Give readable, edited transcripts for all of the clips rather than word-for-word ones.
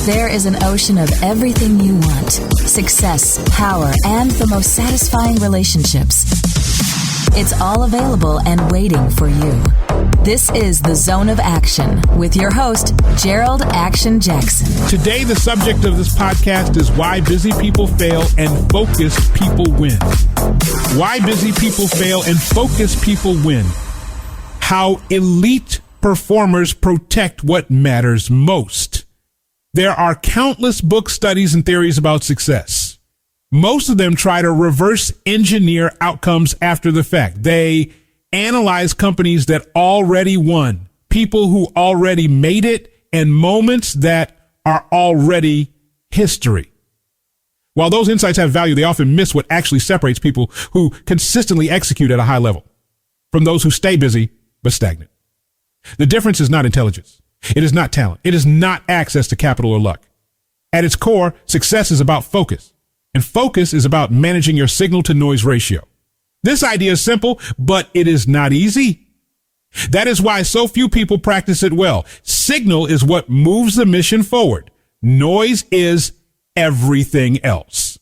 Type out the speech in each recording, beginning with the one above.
There is an ocean of everything you want: success, power, and the most satisfying relationships. It's all available and waiting for you. This is The Zone of Action with your host, Gerald Action Jackson. Today, the subject of this podcast is why busy people fail and focused people win. Why busy people fail and focused people win. How elite performers protect what matters most. There are countless books, studies, and theories about success. Most of them try to reverse engineer outcomes after the fact. They analyze companies that already won, people who already made it, and moments that are already history. While those insights have value, they often miss what actually separates people who consistently execute at a high level from those who stay busy but stagnant. The difference is not intelligence. It is not talent. It is not access to capital or luck. At its core, success is about focus, and focus is about managing your signal to noise ratio. This idea is simple, but it is not easy. That is why so few people practice it well. Signal is what moves the mission forward. Noise is everything else.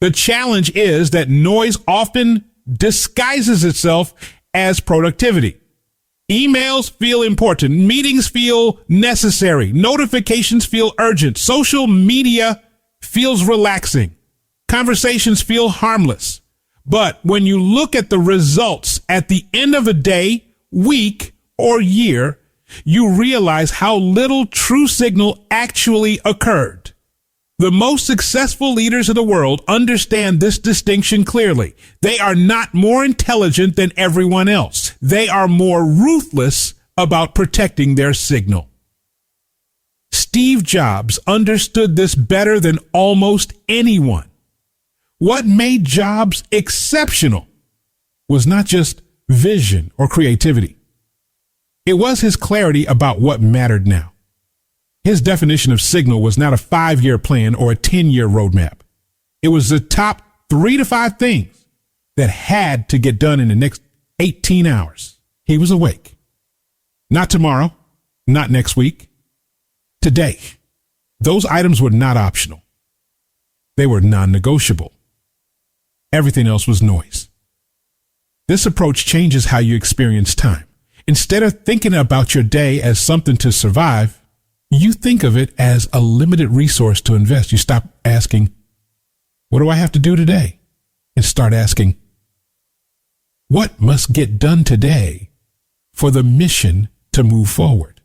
The challenge is that noise often disguises itself as productivity. Emails feel important. Meetings feel necessary. Notifications feel urgent. Social media feels relaxing. Conversations feel harmless. But when you look at the results at the end of a day, week, or year, you realize how little true signal actually occurred. The most successful leaders of the world understand this distinction clearly. They are not more intelligent than everyone else. They are more ruthless about protecting their signal. Steve Jobs understood this better than almost anyone. What made Jobs exceptional was not just vision or creativity. It was his clarity about what mattered now. His definition of signal was not a 5-year plan or a 10-year roadmap. It was the top 3 to 5 things that had to get done in the next 18 hours. He was awake. Not tomorrow, not next week, today. Those items were not optional. They were non-negotiable. Everything else was noise. This approach changes how you experience time. Instead of thinking about your day as something to survive, you think of it as a limited resource to invest. You stop asking, what do I have to do today? And start asking, what must get done today for the mission to move forward?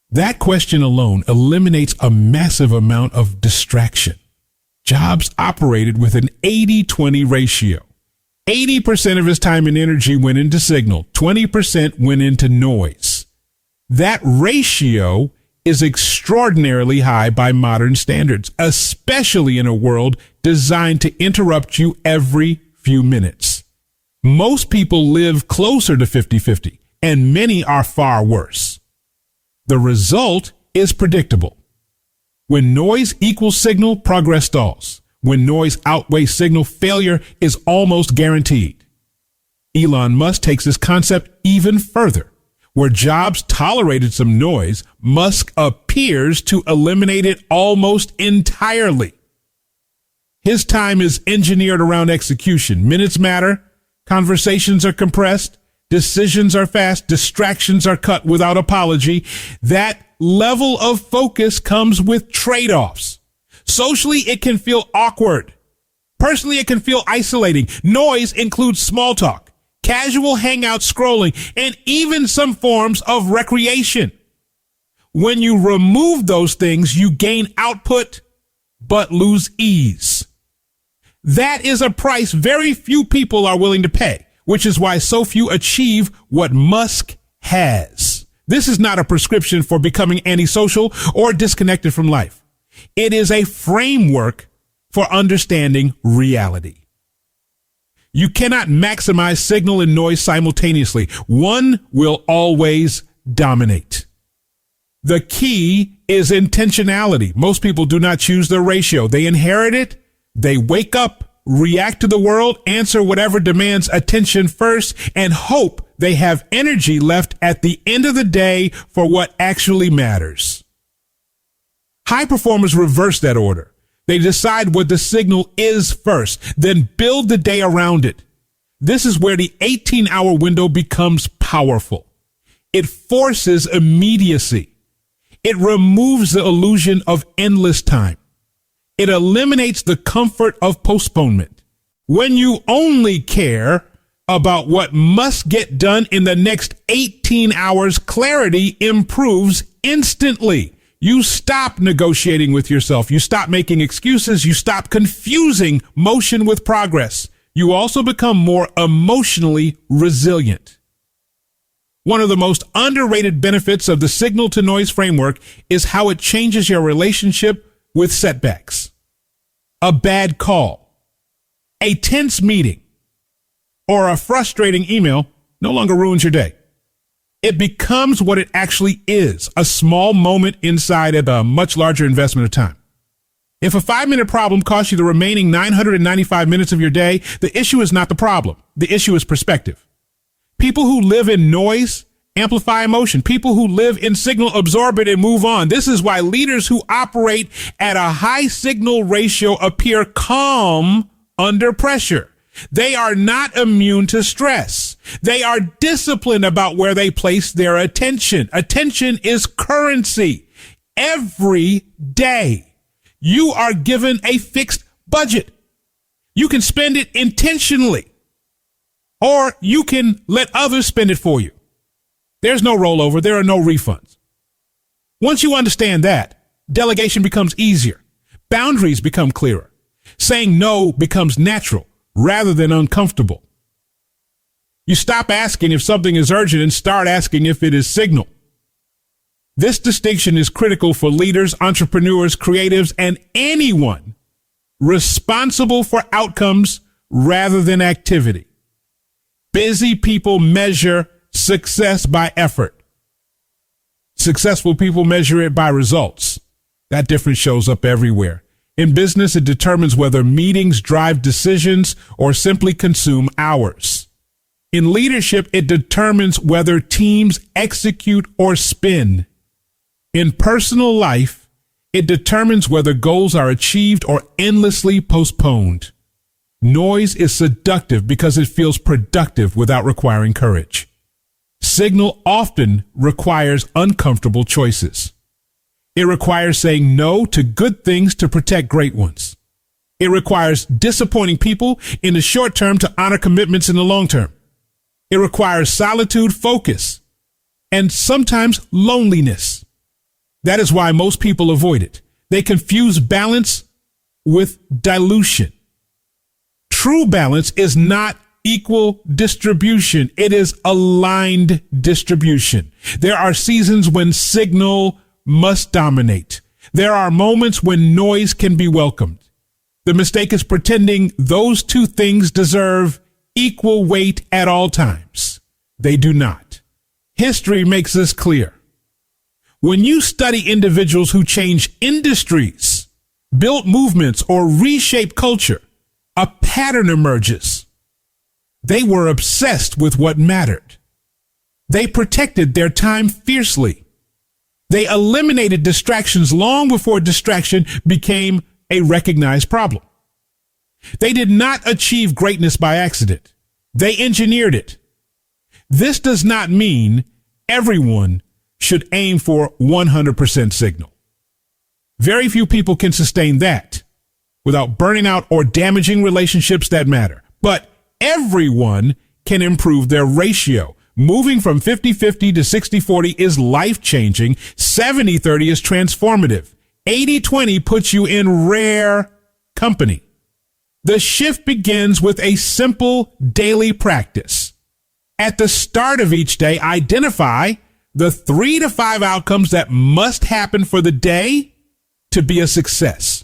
That question alone eliminates a massive amount of distraction. Jobs operated with an 80-20 ratio. 80% of his time and energy went into signal. 20% went into noise. That ratio is extraordinarily high by modern standards, especially in a world designed to interrupt you every few minutes. Most people live closer to 50-50, and many are far worse. The result is predictable. When noise equals signal, progress stalls. When noise outweighs signal, failure is almost guaranteed. Elon Musk takes this concept even further. Where Jobs tolerated some noise, Musk appears to eliminate it almost entirely. His time is engineered around execution. Minutes matter, conversations are compressed, decisions are fast, distractions are cut without apology. That level of focus comes with trade-offs. Socially, it can feel awkward. Personally, it can feel isolating. Noise includes small talk, casual hangout scrolling, and even some forms of recreation. When you remove those things, you gain output, but lose ease. That is a price very few people are willing to pay, which is why so few achieve what Musk has. This is not a prescription for becoming antisocial or disconnected from life. It is a framework for understanding reality. You cannot maximize signal and noise simultaneously. One will always dominate. The key is intentionality. Most people do not choose their ratio. They inherit it. They wake up, react to the world, answer whatever demands attention first, and hope they have energy left at the end of the day for what actually matters. High performers reverse that order. They decide what the signal is first, then build the day around it. This is where the 18-hour window becomes powerful. It forces immediacy. It removes the illusion of endless time. It eliminates the comfort of postponement. When you only care about what must get done in the next 18 hours, clarity improves instantly. You stop negotiating with yourself. You stop making excuses. You stop confusing motion with progress. You also become more emotionally resilient. One of the most underrated benefits of the signal to noise framework is how it changes your relationship with setbacks. A bad call, a tense meeting, or a frustrating email no longer ruins your day. It becomes what it actually is, a small moment inside of a much larger investment of time. If a 5-minute problem costs you the remaining 995 minutes of your day, the issue is not the problem. The issue is perspective. People who live in noise amplify emotion. People who live in signal absorb it and move on. This is why leaders who operate at a high signal ratio appear calm under pressure. They are not immune to stress. They are disciplined about where they place their attention. Attention is currency. Every day, you are given a fixed budget. You can spend it intentionally, or you can let others spend it for you. There's no rollover. There are no refunds. Once you understand that, delegation becomes easier. Boundaries become clearer. Saying no becomes natural rather than uncomfortable. You stop asking if something is urgent and start asking if it is signal. This distinction is critical for leaders, entrepreneurs, creatives, and anyone responsible for outcomes rather than activity. Busy people measure success by effort. Successful people measure it by results. That difference shows up everywhere. In business, it determines whether meetings drive decisions or simply consume hours. In leadership, it determines whether teams execute or spin. In personal life, it determines whether goals are achieved or endlessly postponed. Noise is seductive because it feels productive without requiring courage. Signal often requires uncomfortable choices. It requires saying no to good things to protect great ones. It requires disappointing people in the short term to honor commitments in the long term. It requires solitude, focus, and sometimes loneliness. That is why most people avoid it. They confuse balance with dilution. True balance is not equal distribution. It is aligned distribution. There are seasons when signal must dominate. There are moments when noise can be welcomed. The mistake is pretending those two things deserve equal weight at all times. They do not. History makes this clear. When you study individuals who change industries, built movements, or reshape culture, a pattern emerges. They were obsessed with what mattered. They protected their time fiercely. They eliminated distractions long before distraction became a recognized problem. They did not achieve greatness by accident. They engineered it. This does not mean everyone should aim for 100% signal. Very few people can sustain that without burning out or damaging relationships that matter. But everyone can improve their ratio. Moving from 50-50 to 60-40 is life-changing. 70-30 is transformative. 80-20 puts you in rare company. The shift begins with a simple daily practice. At the start of each day, identify the 3 to 5 outcomes that must happen for the day to be a success.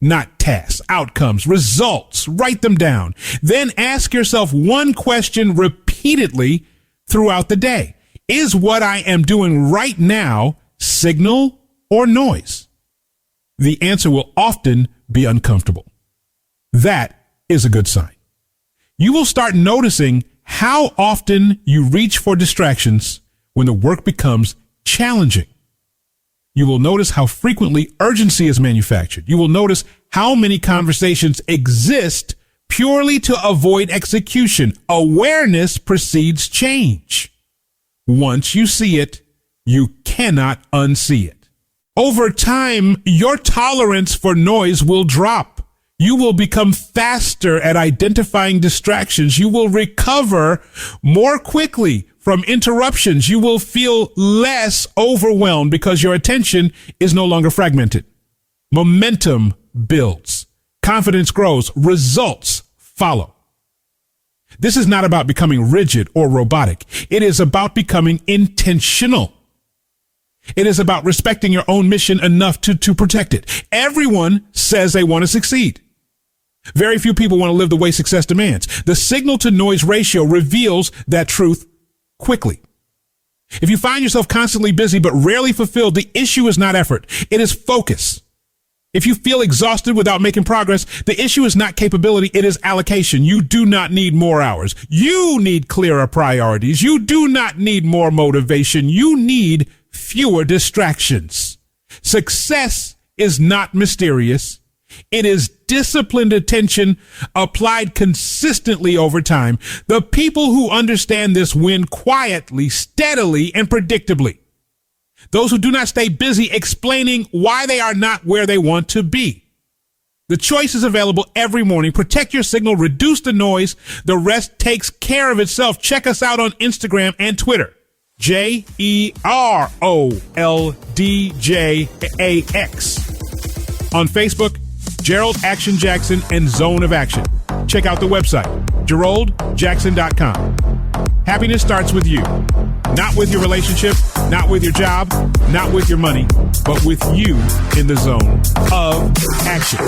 Not tasks, outcomes, results. Write them down. Then ask yourself one question repeatedly throughout the day. Is what I am doing right now signal or noise? The answer will often be uncomfortable. That is a good sign. You will start noticing how often you reach for distractions when the work becomes challenging. You will notice how frequently urgency is manufactured. You will notice how many conversations exist purely to avoid execution. Awareness precedes change. Once you see it, you cannot unsee it. Over time, your tolerance for noise will drop. You will become faster at identifying distractions. You will recover more quickly from interruptions. You will feel less overwhelmed because your attention is no longer fragmented. Momentum builds. Confidence grows. Results follow. This is not about becoming rigid or robotic. It is about becoming intentional. It is about respecting your own mission enough to protect it. Everyone says they want to succeed. Very few people want to live the way success demands. The signal to noise ratio reveals that truth quickly. If you find yourself constantly busy but rarely fulfilled, the issue is not effort. It is focus. If you feel exhausted without making progress, the issue is not capability. It is allocation. You do not need more hours. You need clearer priorities. You do not need more motivation. You need fewer distractions. Success is not mysterious. It is disciplined attention applied consistently over time. The people who understand this win quietly, steadily, and predictably. Those who do not stay busy explaining why they are not where they want to be. The choice is available every morning. Protect your signal, reduce the noise. The rest takes care of itself. Check us out on Instagram and Twitter. JEROLDJAX. On Facebook, Gerald Action Jackson and Zone of Action. Check out the website, GeraldJackson.com. Happiness starts with you. Not with your relationship, not with your job, not with your money, but with you in the zone of action.